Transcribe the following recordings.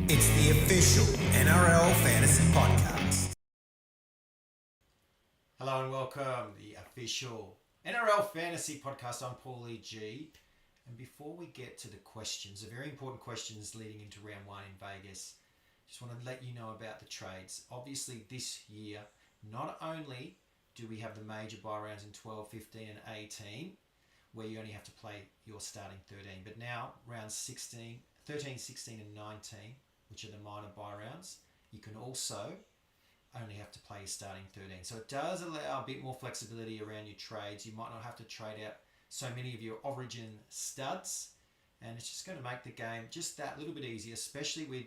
It's the official NRL Fantasy Podcast. Hello and welcome, the official NRL Fantasy Podcast. I'm Paulie G. And before we get to the questions, the very important questions leading into round one in Vegas, just want to let you know about the trades. Obviously, this year, not only do we have the major buy rounds in 12, 15 and 18, where you only have to play your starting 13, but now rounds 16, 13, 16 and 19, which are the minor buy rounds, you can also only have to play your starting 13. So it does allow a bit more flexibility around your trades. You might not have to trade out so many of your origin studs, and it's just going to make the game just that little bit easier, especially with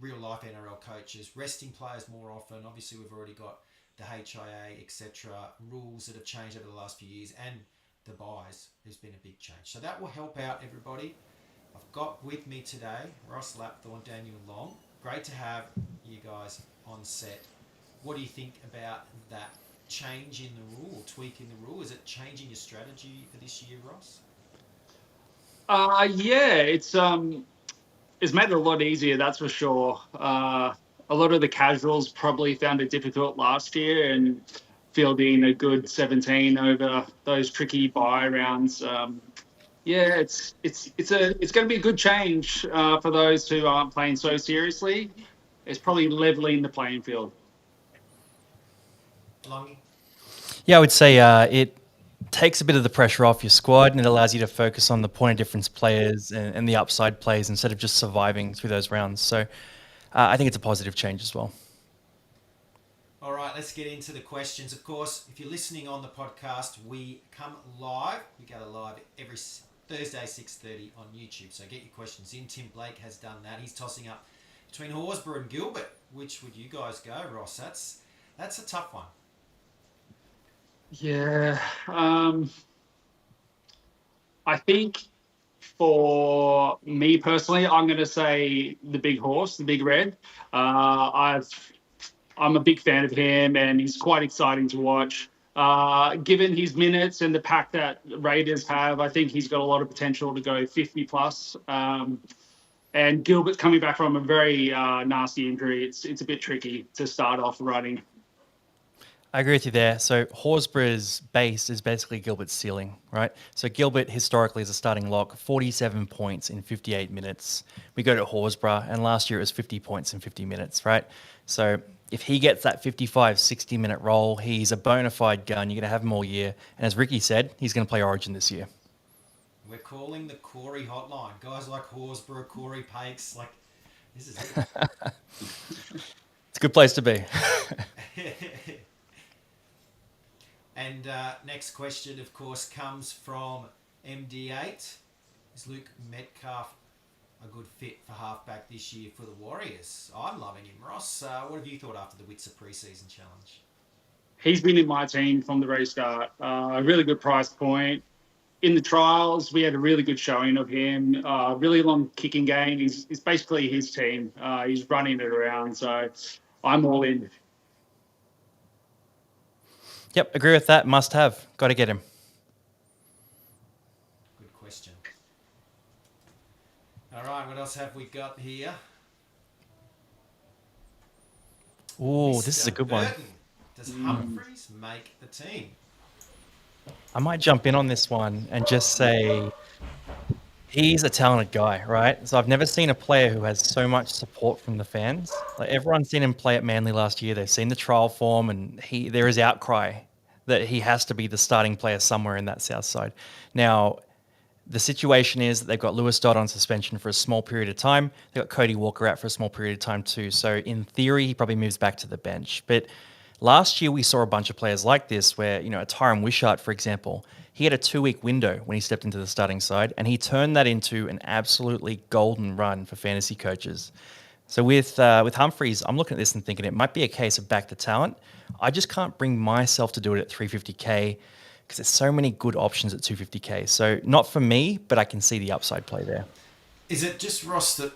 real life NRL coaches resting players more often. Obviously, we've already got the HIA, etc., rules that have changed over the last few years, and the buys has been a big change. So that will help out everybody. I've got with me today Ross Lapthorne, Daniel Long. Great to have you guys on set. What do you think about that change in the rule, tweak in the rule? Is it changing your strategy for this year, Ross? Yeah, it's made it a lot easier, that's for sure. A lot of the casuals probably found it difficult last year, and fielding a good 17 over those tricky buy rounds. Yeah, it's going to be a good change for those who aren't playing so seriously. It's probably leveling the playing field. Longy? Yeah, I would say it takes a bit of the pressure off your squad, and it allows you to focus on the point of difference players and the upside plays instead of just surviving through those rounds. So I think it's a positive change as well. All right, let's get into the questions. Of course, if you're listening on the podcast, we come live. We go live every Thursday, 6:30 on YouTube. So get your questions in. Tim Blake has done that. He's tossing up between Horsburgh and Gilbert. Which would you guys go, Ross? That's a tough one. Yeah, I think for me personally, I'm going to say the big horse, the big red. I'm a big fan of him, and he's quite exciting to watch. Given his minutes and the pack that Raiders have, I think he's got a lot of potential to go 50 plus. And Gilbert's coming back from a very nasty injury. It's a bit tricky to start off running. I agree with you there. So Horsburgh's base is basically Gilbert's ceiling, right? So Gilbert historically is a starting lock, 47 points in 58 minutes. We go to Horsburgh, and last year it was 50 points in 50 minutes, right? So if he gets that 55, 60-minute role, he's a bona fide gun. You're going to have him all year. And as Ricky said, he's going to play Origin this year. We're calling the Corey hotline. Guys like Horsburgh, Corey Pakes, like, this is it. It's a good place to be. And next question, of course, comes from MD8. Is Luke Metcalf a good fit for halfback this year for the Warriors? I'm loving him, Ross. What have you thought after the Witzer Pre-season challenge? He's been in my team from the very start. A really good price point. In the trials, we had a really good showing of him. Really long kicking game. He's basically his team. He's running it around. So I'm all in. Yep, agree with that. Must have. Got to get him. Good question. All right, what else have we got here? Ooh, this is a good one. Does Humphreys make the team? I might jump in on this one and just say he's a talented guy, right? So I've never seen a player who has so much support from the fans. Like everyone's seen him play at Manly last year. They've seen the trial form, and there is outcry that he has to be the starting player somewhere in that south side. Now, the situation is that they've got Lewis Dodd on suspension for a small period of time. They've got Cody Walker out for a small period of time too. So in theory, he probably moves back to the bench. But last year, we saw a bunch of players like this where, a Tyron Wishart, for example, he had a 2-week window when he stepped into the starting side, and he turned that into an absolutely golden run for fantasy coaches. So with Humphreys, I'm looking at this and thinking it might be a case of back to talent. I just can't bring myself to do it at 350K because there's so many good options at 250K. So not for me, but I can see the upside play there. Is it just, Ross, that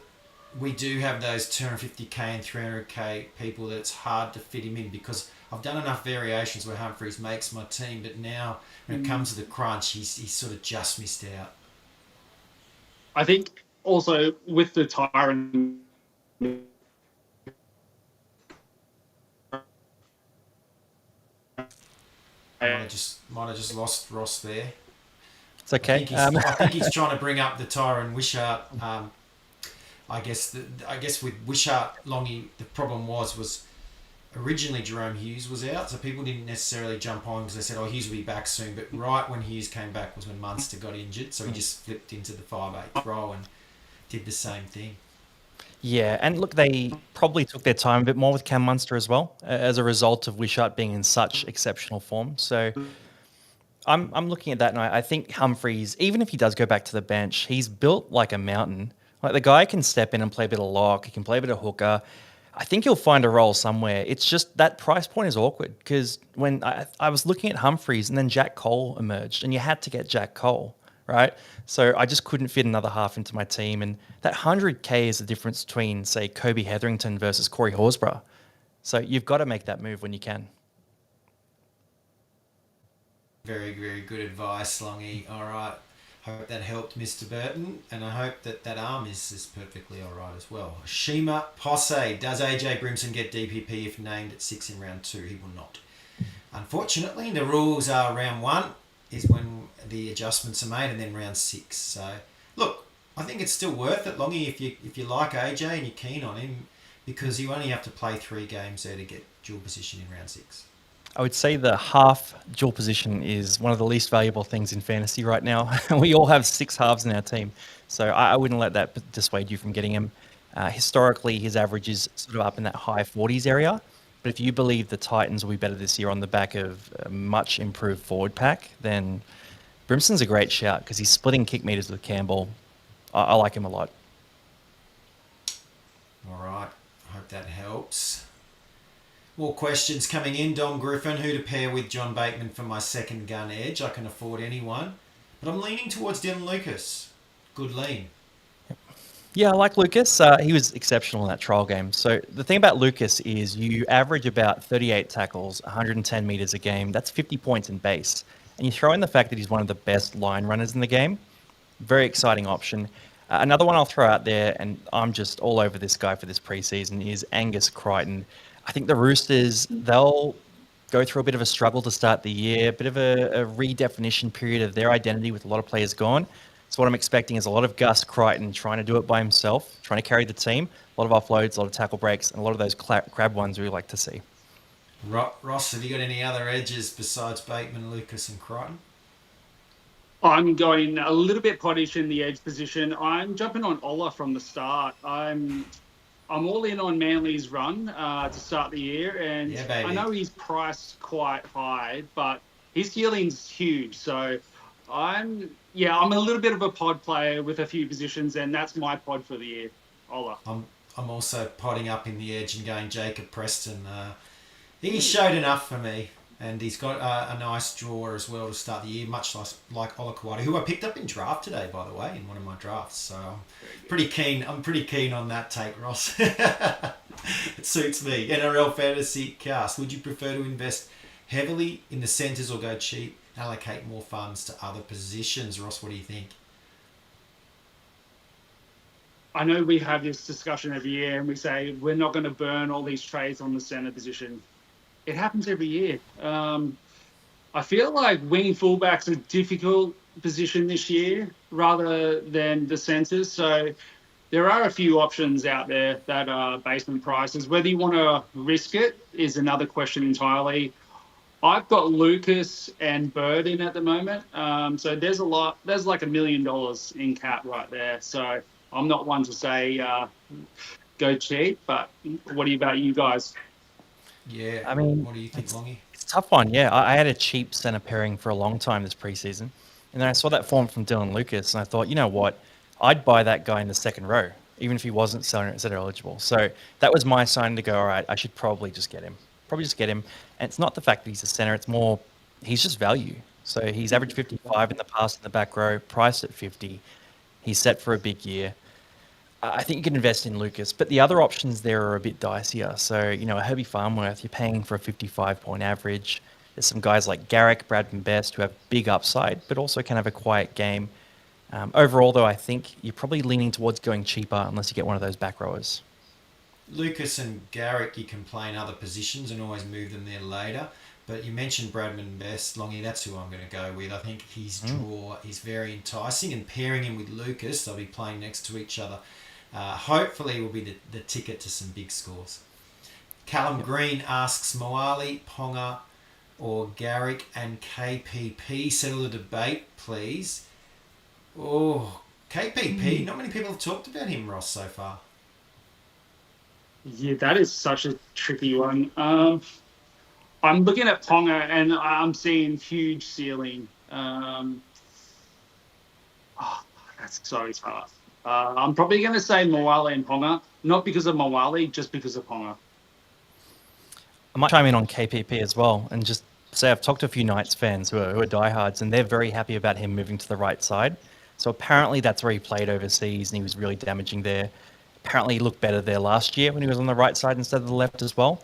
we do have those 250K and 300K people that it's hard to fit him in? Because I've done enough variations where Humphreys makes my team, but now when it comes to the crunch, he's sort of just missed out. I think also with the Tyron Might have just lost Ross there. It's okay. I think he's trying to bring up the Tyron Wishart. I guess with Wishart, Longy, the problem was originally Jerome Hughes was out, so people didn't necessarily jump on because they said, "Oh, Hughes will be back soon." But right when Hughes came back was when Munster got injured, so he just flipped into the 5/8 role and did the same thing. Yeah, and look, they probably took their time a bit more with Cam Munster as well, as a result of Wishart being in such exceptional form. So I'm looking at that, and I think Humphreys, even if he does go back to the bench, he's built like a mountain. Like the guy can step in and play a bit of lock, he can play a bit of hooker. I think he'll find a role somewhere. It's just that price point is awkward because when I was looking at Humphreys and then Jack Cole emerged, and you had to get Jack Cole, right? So I just couldn't fit another half into my team. And that 100K is the difference between, say, Kobe Hetherington versus Corey Horsburgh. So you've got to make that move when you can. Very, very good advice, Longy. All right. Hope that helped Mr. Burton, and I hope that arm is perfectly all right as well. Shima Posse. Does AJ Brimson get DPP if named at 6 in round 2? He will not. Unfortunately, the rules are round 1 is when the adjustments are made, and then round 6. So, look, I think it's still worth it, Longy, if you like AJ and you're keen on him, because you only have to play 3 games there to get dual position in round 6. I would say the half dual position is one of the least valuable things in fantasy right now. We all have 6 halves in our team. So I wouldn't let that dissuade you from getting him. Historically, his average is sort of up in that high 40s area. But if you believe the Titans will be better this year on the back of a much improved forward pack, then Brimson's a great shout because he's splitting kick meters with Campbell. I like him a lot. All right. I hope that helps. More questions coming in. Dom Griffin, who to pair with John Bateman for my second gun edge? I can afford anyone, but I'm leaning towards Dylan Lucas. Good lean. Yeah, I like Lucas. He was exceptional in that trial game. So the thing about Lucas is you average about 38 tackles, 110 meters a game. That's 50 points in base. And you throw in the fact that he's one of the best line runners in the game. Very exciting option. Another one I'll throw out there, and I'm just all over this guy for this preseason, is Angus Crichton. I think the Roosters, they'll go through a bit of a struggle to start the year, a bit of a redefinition period of their identity with a lot of players gone. So what I'm expecting is a lot of Gus Crichton trying to do it by himself, trying to carry the team, a lot of offloads, a lot of tackle breaks, and a lot of those crab ones we like to see. Ross, have you got any other edges besides Bateman, Lucas and Crichton? I'm going a little bit pottish in the edge position. I'm jumping on Ola from the start. I'm all in on Manly's run to start the year, and yeah, I know he's priced quite high, but his ceiling's huge. So I'm a little bit of a pod player with a few positions, and that's my pod for the year. Ola. I'm also podding up in the edge and going Jacob Preston. He showed enough for me, and he's got a nice draw as well to start the year, much like Ola Kawada, who I picked up in draft today, by the way, in one of my drafts. So I'm pretty keen on that take, Ross. It suits me. NRL Fantasy Cast. Would you prefer to invest heavily in the centres or go cheap, allocate more funds to other positions? Ross, what do you think? I know we have this discussion every year, and we say we're not going to burn all these trades on the centre position. It happens every year. I feel like wing fullback's a difficult position this year rather than the centres. So there are a few options out there that are basement prices. Whether you want to risk it is another question entirely. I've got Lucas and Bird in at the moment. So there's like $1 million in cap right there. So I'm not one to say go cheap, but what about you guys? Yeah, I mean, what do you think, Longy? It's a tough one. Yeah, I had a cheap centre pairing for a long time this preseason. And then I saw that form from Dylan Lucas, and I thought, you know what? I'd buy that guy in the second row, even if he wasn't centre eligible. So that was my sign to go, all right, I should probably just get him. And it's not the fact that he's a centre, it's more he's just value. So he's averaged 55 in the past in the back row, priced at 50. He's set for a big year. I think you can invest in Lucas, but the other options there are a bit dicier. So, a Herbie Farmworth, you're paying for a 55-point average. There's some guys like Garrick, Bradman Best who have big upside, but also can have a quiet game. Overall, though, I think you're probably leaning towards going cheaper unless you get one of those back rowers. Lucas and Garrick, you can play in other positions and always move them there later. But you mentioned Bradman Best, Longy, that's who I'm going to go with. I think his draw is very enticing, and pairing him with Lucas, they'll be playing next to each other. Hopefully will be the ticket to some big scores. Callum Green asks Moale, Ponga or Garrick and KPP. Settle the debate, please. Oh, KPP, not many people have talked about him, Ross, so far. Yeah, that is such a tricky one. I'm looking at Ponga and I'm seeing huge ceiling. That's so tough. I'm probably going to say Moale and Ponga, not because of Moale, just because of Ponga. I might chime in on KPP as well and just say I've talked to a few Knights fans who are diehards, and they're very happy about him moving to the right side. So apparently that's where he played overseas and he was really damaging there. Apparently he looked better there last year when he was on the right side instead of the left as well.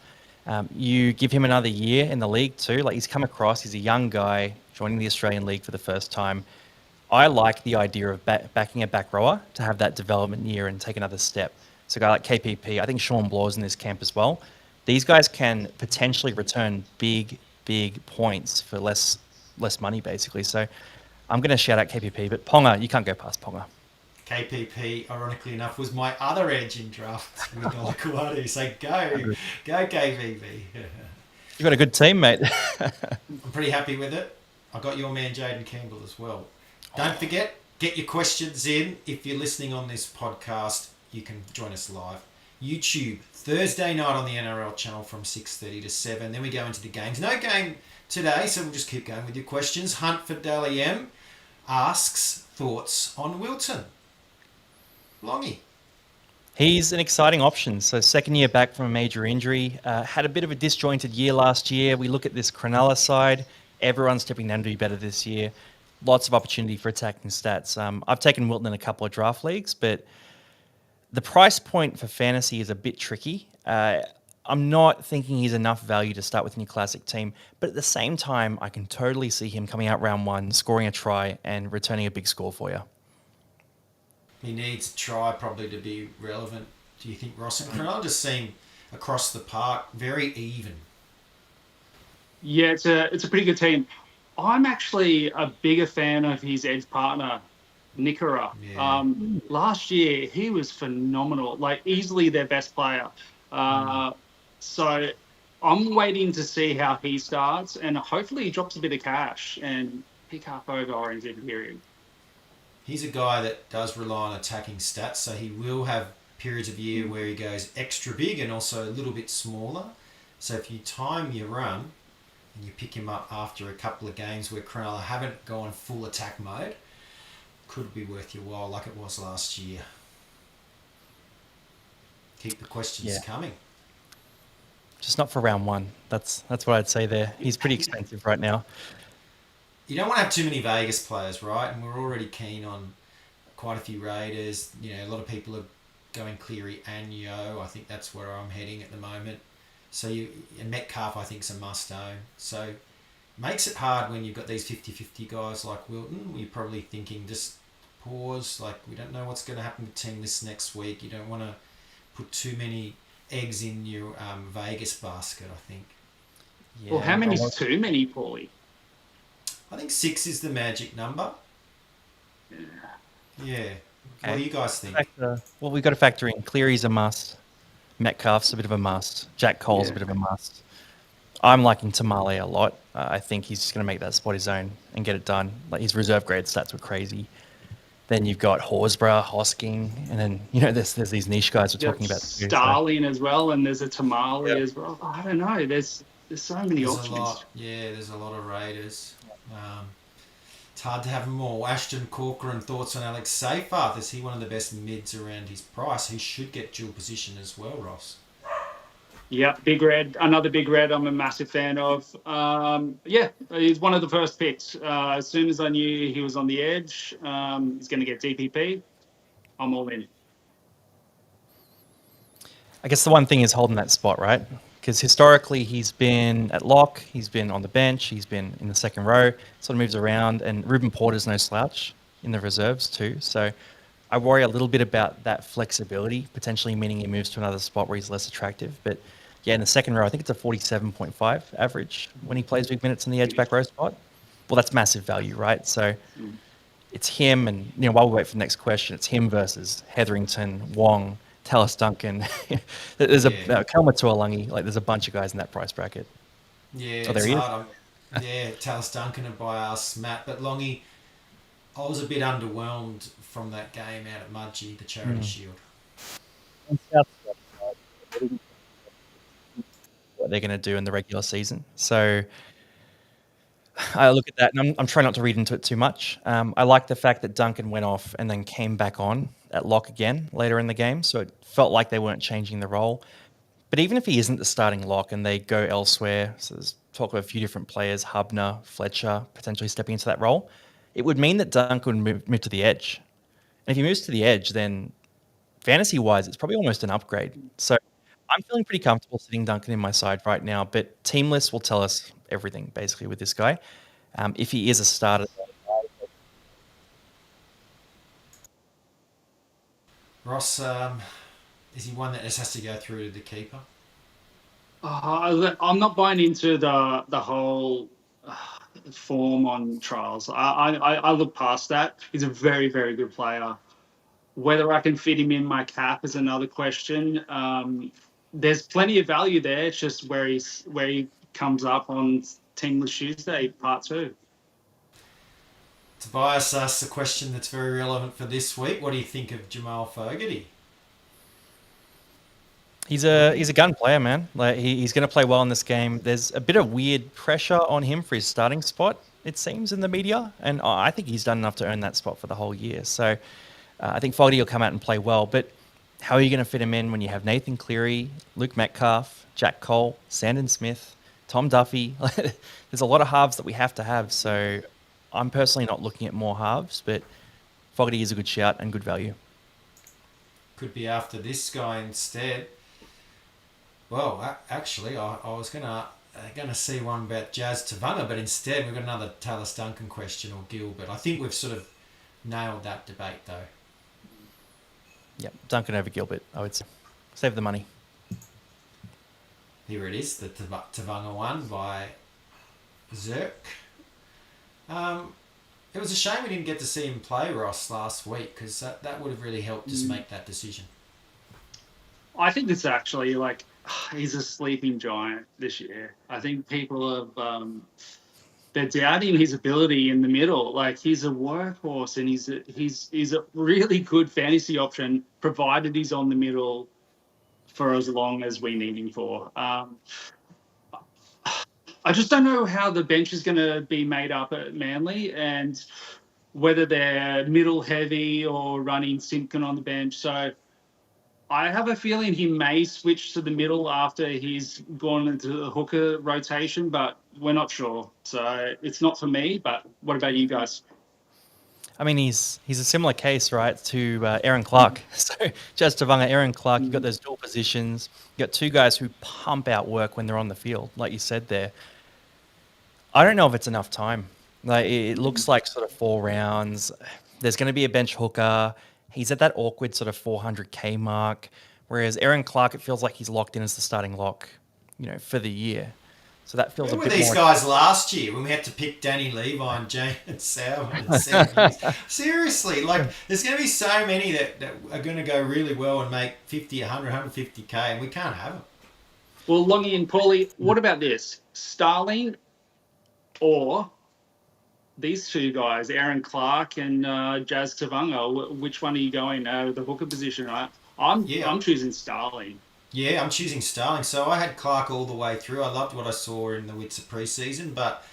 You give him another year in the league too. Like, he's come across, he's a young guy joining the Australian League for the first time. I like the idea of backing a back rower to have that development year and take another step. So a guy like KPP, I think Sean Blaw's in this camp as well. These guys can potentially return big points for less money, basically. So I'm going to shout out KPP, but Ponga, you can't go past Ponga. KPP, ironically enough, was my other edge in draft with Olakuatu. So go KPP. You've got a good team, mate. I'm pretty happy with it. I got your man Jaden Campbell as well. Don't forget, get your questions in. If you're listening on this podcast, you can join us live. YouTube, Thursday night on the NRL channel from 6:30 to 7. Then we go into the games. No game today, so we'll just keep going with your questions. Hunt for Dally M asks thoughts on Wilton. Longy. He's an exciting option. So second year back from a major injury. Had a bit of a disjointed year last year. We look at this Cronulla side. Everyone's tipping them to do better this year. Lots of opportunity for attacking stats. I've taken Wilton in a couple of draft leagues, but the price point for fantasy is a bit tricky. I'm not thinking he's enough value to start with in your classic team, but at the same time, I can totally see him coming out round one, scoring a try and returning a big score for you. He needs a try probably to be relevant. Do you think Ross and Cronulla just seem across the park very even? Yeah, it's a pretty good team. I'm actually a bigger fan of his edge partner, Nikora. Yeah. Last year, he was phenomenal, like easily their best player. So I'm waiting to see how he starts, and hopefully he drops a bit of cash and pick up over Orange Imperial. He's a guy that does rely on attacking stats, so he will have periods of year where he goes extra big and also a little bit smaller. So if you time your run and you pick him up after a couple of games where Cronulla haven't gone full attack mode, could be worth your while like it was last year. Keep the questions coming. Just not for round one. That's what I'd say there. He's pretty expensive right now. You don't want to have too many Vegas players, right? And we're already keen on quite a few Raiders. You know, a lot of people are going Cleary and Yo. I think that's where I'm heading at the moment. So and Metcalf, I think, is a must-own. So makes it hard when you've got these 50-50 guys like Wilton. You're probably thinking, just pause. Like, we don't know what's going to happen with the team this next week. You don't want to put too many eggs in your Vegas basket, I think. Yeah, well, how many is too many, Paulie? I think 6 is the magic number. Yeah. Okay. What do you guys think? Well, we've got to factor in Cleary's a must. Metcalf's a bit of a must. Jack Cole's a bit of a must. I'm liking Tamale a lot. I think he's just going to make that spot his own and get it done. Like, his reserve grade stats were crazy. Then you've got Horsburgh, Hosking, and then, you know, there's these niche guys we're talking about. Starling as well, and there's a Tamale as well. I don't know. There's so many options. There's a lot of Raiders. It's hard to have them all. Ashton Corcoran, thoughts on Alex Seyfarth? Is he one of the best mids around his price? He should get dual position as well, Ross. Yeah, Big Red. Another Big Red I'm a massive fan of. He's one of the first picks. As soon as I knew he was on the edge, he's going to get DPP. I'm all in. I guess the one thing is holding that spot, right? Because historically he's been at lock, he's been on the bench, he's been in the second row, sort of moves around, and Ruben Porter's no slouch in the reserves too. So I worry a little bit about that flexibility, potentially meaning he moves to another spot where he's less attractive. But yeah, in the second row, I think it's a 47.5 average when he plays big minutes in the edge back row spot. Well, that's massive value, right? So it's him, and while we wait for the next question, it's him versus Hetherington, Wong, Tallis Duncan. There's a Kelma to a Lungy. Like, there's a bunch of guys in that price bracket. Yeah, Oh, there it's he is. hard. Tallis Duncan and by us, Matt. But Longy, I was a bit underwhelmed from that game out at Mudgee, the Charity Shield. What they're going to do in the regular season. So I look at that, and I'm trying not to read into it too much. I like the fact that Duncan went off and then came back on at lock again later in the game, so it felt like they weren't changing the role. But even if he isn't the starting lock and they go elsewhere, so there's talk of a few different players, Hubner, Fletcher, potentially stepping into that role, it would mean that Duncan would move to the edge. And if he moves to the edge, then fantasy-wise, it's probably almost an upgrade. So I'm feeling pretty comfortable sitting Duncan in my side right now, but team list will tell us everything, basically, with this guy. If he is a starter... Ross, is he one that just has to go through to the keeper? I'm not buying into the whole form on trials. I look past that. He's a very, very good player. Whether I can fit him in my cap is another question. There's plenty of value there. It's just where he comes up on Teamless Tuesday, part 2. Tobias asks a question that's very relevant for this week. What do you think of Jamal Fogarty? He's a gun player, man. Like he's going to play well in this game. There's a bit of weird pressure on him for his starting spot, it seems, in the media, and I think he's done enough to earn that spot for the whole year. So I think Fogarty will come out and play well. But how are you going to fit him in when you have Nathan Cleary, Luke Metcalf, Jack Cole, Sandon Smith, Tom Duffy? There's a lot of halves that we have to have. So I'm personally not looking at more halves, but Fogarty is a good shout and good value. Could be after this guy instead. Well, actually, I was gonna see one about Jazz Tevaga, but instead we've got another Tallis Duncan question or Gilbert. I think we've sort of nailed that debate, though. Yep, Duncan over Gilbert, I would say. Save the money. Here it is, the Tevaga one by Zerk. It was a shame we didn't get to see him play, Ross, last week, because that would have really helped us make that decision. I think it's actually he's a sleeping giant this year. I think people have they're doubting his ability in the middle. Like, he's a workhorse, and he's a really good fantasy option, provided he's on the middle for as long as we need him for. I just don't know how the bench is going to be made up at Manly, and whether they're middle heavy or running Simpkin on the bench. So I have a feeling he may switch to the middle after he's gone into the hooker rotation, but we're not sure. So it's not for me, but what about you guys? I mean, he's a similar case, right, to Aaron Clark. So Jazz Tevaga, Aaron Clark, you've got those dual positions. You've got two guys who pump out work when they're on the field, like you said there. I don't know if it's enough time. Like, it looks like sort of 4 rounds. There's going to be a bench hooker. He's at that awkward sort of 400K mark, whereas Aaron Clark, it feels like he's locked in as the starting lock, for the year. So that feels a bit more... Where were these guys last year when we had to pick Danny Levi and James Sauer? Seriously, there's going to be so many that are going to go really well and make 50, 100, 150K, and we can't have them. Well, Longy and Paulie, what about this? Starling or these two guys, Aaron Clark and Jazz Tevaga? Which one are you going out of the hooker position? I'm choosing Starling. Yeah, I'm choosing Starling. So I had Clark all the way through. I loved what I saw in the Witzer Pre-season, but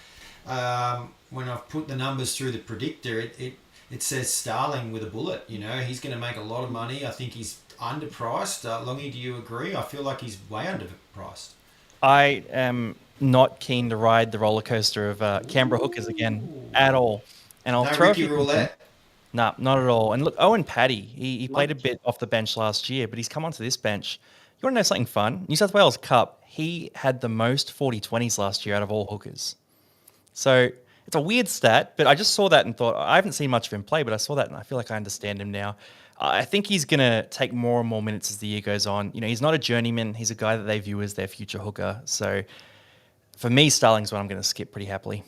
when I've put the numbers through the predictor, it says Starling with a bullet. He's going to make a lot of money. I think he's underpriced. Longy, do you agree? I feel like he's way underpriced. I am not keen to ride the roller coaster of Canberra hookers again at all. And I'll throw Ricky Roulette. No, not at all. And look, Owen Paddy, he played a bit off the bench last year, but he's come onto this bench. You want to know something fun? New South Wales Cup, he had the most 40-20s last year out of all hookers. So it's a weird stat, but I just saw that and thought, I haven't seen much of him play, but I saw that and I feel like I understand him now. I think he's going to take more and more minutes as the year goes on. He's not a journeyman. He's a guy that they view as their future hooker. So for me, Starling's one I'm going to skip pretty happily.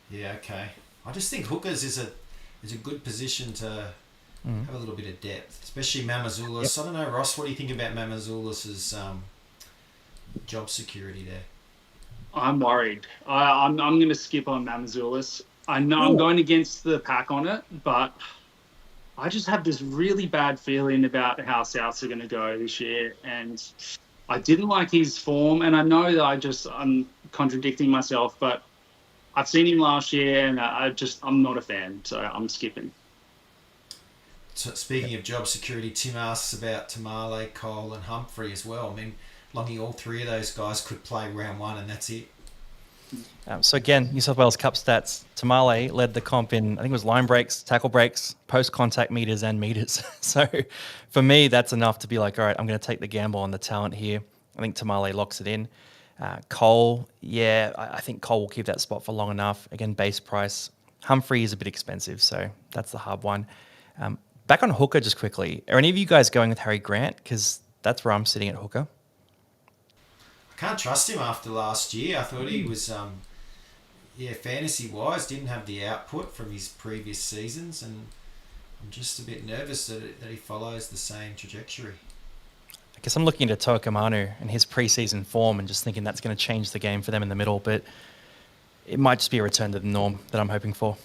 Yeah, okay. I just think hookers is a good position to have a little bit of depth, especially Mamazoulis. Yep. I don't know, Ross, what do you think about Mamazoulis' job security there? I'm worried. I'm going to skip on Mamazoulis. I know I'm going against the pack on it, but I just have this really bad feeling about how Souths are going to go this year. And I didn't like his form. And I know that I'm contradicting myself, but I've seen him last year and I'm not a fan. So I'm skipping. So speaking of job security, Tim asks about Moale, Cole and Humphrey as well. I mean, Longy, all three of those guys could play round one and that's it. So again, New South Wales Cup stats. Tamale led the comp in, I think it was line breaks, tackle breaks, post-contact meters and meters. So for me, that's enough to be like, all right, I'm going to take the gamble on the talent here. I think Tamale locks it in. Cole, I think Cole will keep that spot for long enough. Again, base price. Humphrey is a bit expensive, so that's the hard one. Back on hooker just quickly. Are any of you guys going with Harry Grant? Because that's where I'm sitting at hooker. Can't trust him after last year. I thought he was, fantasy-wise, didn't have the output from his previous seasons, and I'm just a bit nervous that he follows the same trajectory. I guess I'm looking at Tokamanu and his preseason form and just thinking that's going to change the game for them in the middle, but it might just be a return to the norm that I'm hoping for.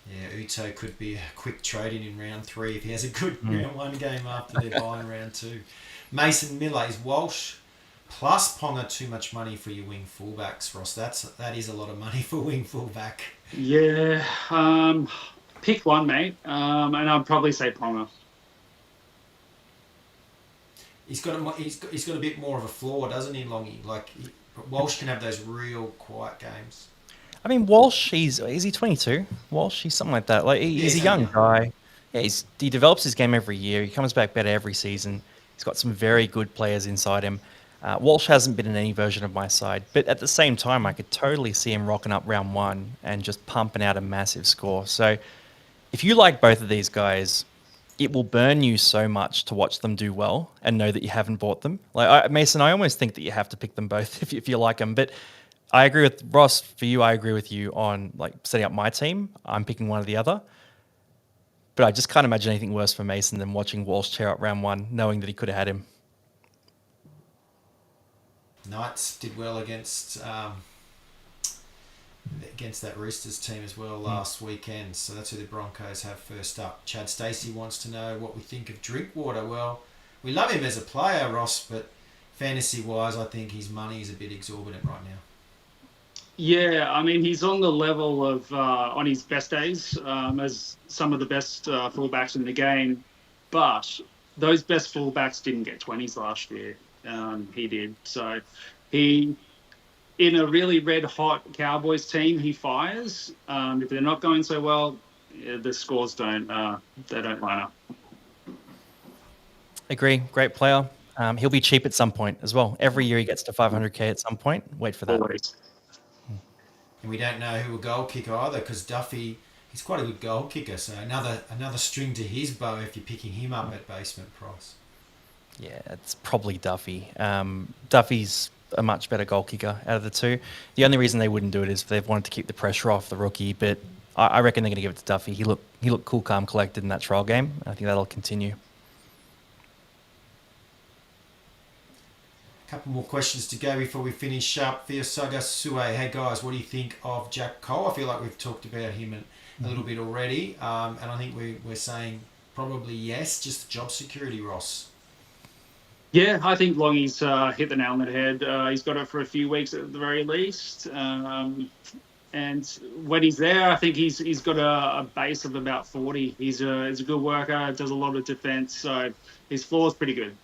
Yeah, Uto could be a quick trade-in in round 3 if he has a good round 1 game after they're buying round 2. Mason Miller is Walsh plus Ponga too much money for your wing fullbacks, Ross. That is a lot of money for wing fullback. Yeah, pick one, mate, and I'd probably say Ponga. He's got a bit more of a flaw, doesn't he, Longy? Like Walsh can have those real quiet games. I mean, Walsh, is he 22? Walsh, he's something like that. Like he's a young guy. Yeah, he develops his game every year. He comes back better every season. He's got some very good players inside him. Walsh hasn't been in any version of my side, but at the same time, I could totally see him rocking up round 1 and just pumping out a massive score. So if you like both of these guys, it will burn you so much to watch them do well and know that you haven't bought them. Mason, I almost think that you have to pick them both if you like them. But I agree with Ross. For you, I agree with you on setting up my team. I'm picking one or the other. But I just can't imagine anything worse for Mason than watching Walsh tear up round 1, knowing that he could have had him. Knights did well against that Roosters team as well last weekend. So that's who the Broncos have first up. Chad Stacey wants to know what we think of Drinkwater. Well, we love him as a player, Ross, but fantasy-wise, I think his money is a bit exorbitant right now. Yeah, I mean, he's on the level of, on his best days, as some of the best fullbacks in the game. But those best fullbacks didn't get 20s last year. He did. So in a really red-hot Cowboys team, he fires. If they're not going so well, the scores don't line up. Agree. Great player. He'll be cheap at some point as well. Every year he gets to 500k at some point. Wait for that. Always. And we don't know who will goal kick either, because Duffy, he's quite a good goal kicker. So another string to his bow if you're picking him up at basement price. Yeah, it's probably Duffy. Duffy's a much better goal kicker out of the two. The only reason they wouldn't do it is if they've wanted to keep the pressure off the rookie, but I reckon they're going to give it to Duffy. He looked cool, calm, collected in that trial game. I think that'll continue. A couple more questions to go before we finish up. Theosaga Sue, hey guys, what do you think of Jack Cole? I feel like we've talked about him a little bit already, and I think we're saying probably yes, just job security, Ross. Yeah, I think Longy's hit the nail on the head. He's got it for a few weeks at the very least. And when he's there, I think he's got a base of about 40. He's a good worker, does a lot of defense, so his floor is pretty good.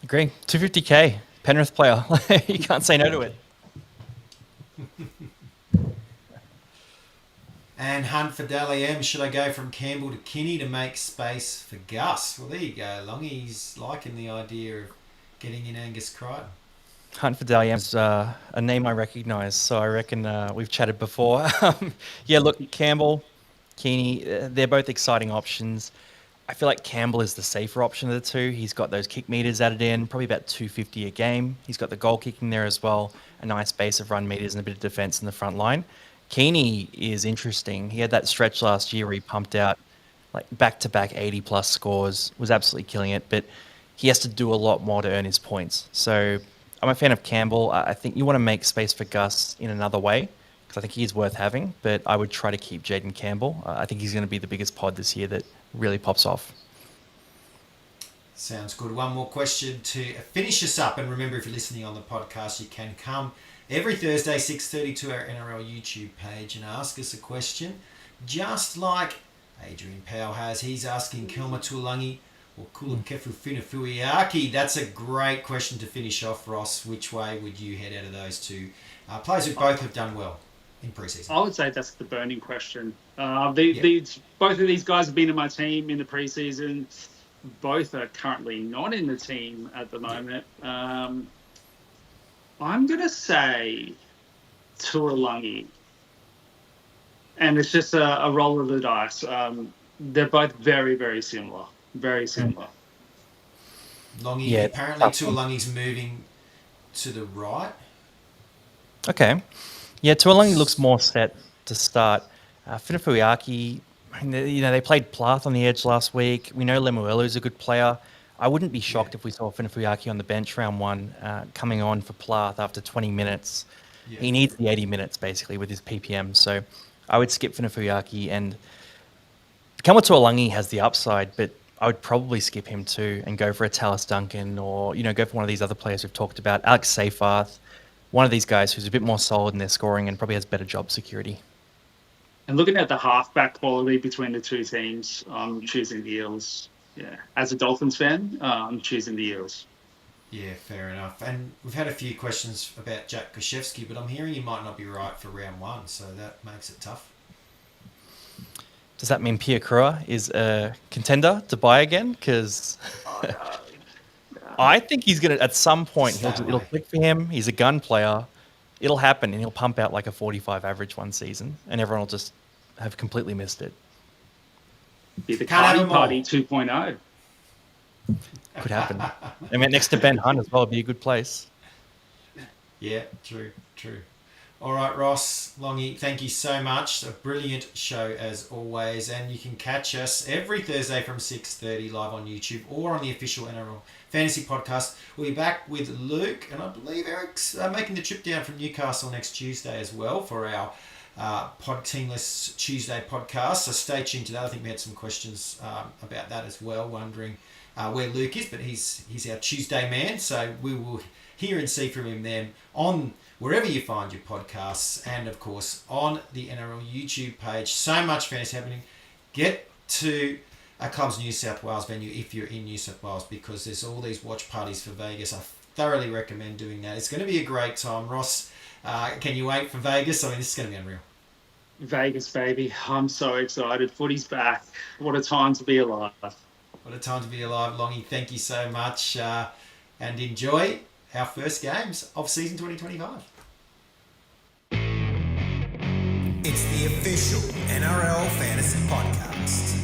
Agree. 250k, Penrith player. You can't say no to it. And Hunt for Dally M, should I go from Campbell to Kinney to make space for Gus? Well, there you go, Longy's liking the idea of getting in Angus Crichton. Hunt for Dally M's a name I recognise, so I reckon we've chatted before. Yeah, look, Campbell, Keeney, they're both exciting options. I feel like Campbell is the safer option of the two. He's got those kick meters added in, probably about 250 a game. He's got the goal kicking there as well, a nice base of run meters and a bit of defense in the front line. Keeney is interesting. He had that stretch last year where he pumped out like back-to-back 80-plus scores, was absolutely killing it, but he has to do a lot more to earn his points. So I'm a fan of Campbell. I think you want to make space for Gus in another way, because I think he's worth having, but I would try to keep Jaden Campbell. I think he's going to be the biggest pod this year that really pops off. Sounds good. One more question to finish us up. And remember, if you're listening on the podcast, you can come every Thursday, 6:30 to our NRL YouTube page and ask us a question. Just like Adrian Powell has. He's asking Kelma Tuolangi or Kulakefu Finafuiaki. That's a great question to finish off, Ross. Which way would you head out of those two players who both have done well in preseason? I would say that's the burning question. Both of these guys have been in my team in the preseason. Both are currently not in the team at the moment. I'm going to say Tuolangi. And it's just a roll of the dice. They're both very, very similar. Very similar. Longy, apparently Tuolangi's moving to the right. Okay. Yeah, Tuolangi looks more set to start. Finafuiaki, they played Plath on the edge last week. We know Lemuelu's a good player. I wouldn't be shocked if we saw Finafuiaki on the bench round one, coming on for Plath after 20 minutes. Yeah. He needs the 80 minutes, basically, with his PPM. So I would skip Finafuiaki, and Tuolangi has the upside, but I would probably skip him too and go for a Tallis Duncan or, go for one of these other players we've talked about, Alex Seyfarth, one of these guys who's a bit more solid in their scoring and probably has better job security. And looking at the halfback quality between the two teams, I'm choosing the Eels. Yeah, as a Dolphins fan, I'm choosing the Eels. Yeah, fair enough. And we've had a few questions about Jack Koszewski, but I'm hearing he might not be right for round one, so that makes it tough. Does that mean Pia Krua is a contender to buy again? Because I think he's going to, at some point, it'll click for him. He's a gun player. It'll happen, and he'll pump out like a 45 average one season, and everyone will just have completely missed it. Be the Cardi Party 2.0. Could happen. I mean, next to Ben Hunt as well, it'd be a good place. Yeah, true. All right, Ross, Longy, thank you so much. A brilliant show as always, and you can catch us every Thursday from 6:30 live on YouTube or on the official NRL Fantasy Podcast. We'll be back with Luke, and I believe Eric's making the trip down from Newcastle next Tuesday as well for our Teamless Tuesday podcast. So stay tuned to that. I think we had some questions about that as well, wondering where Luke is, but he's our Tuesday man, so we will hear and see from him then on wherever you find your podcasts, and of course on the NRL YouTube page. So much fantasy happening. Get to a Clubs New South Wales venue if you're in New South Wales, because there's all these watch parties for Vegas. I thoroughly recommend doing that. It's going to be a great time. Ross, can you wait for Vegas? I mean, this is going to be unreal. Vegas, baby. I'm so excited. Footy's back. What a time to be alive. What a time to be alive, Longy. Thank you so much, and enjoy our first games of season 2025. It's the official NRL Fantasy Podcast.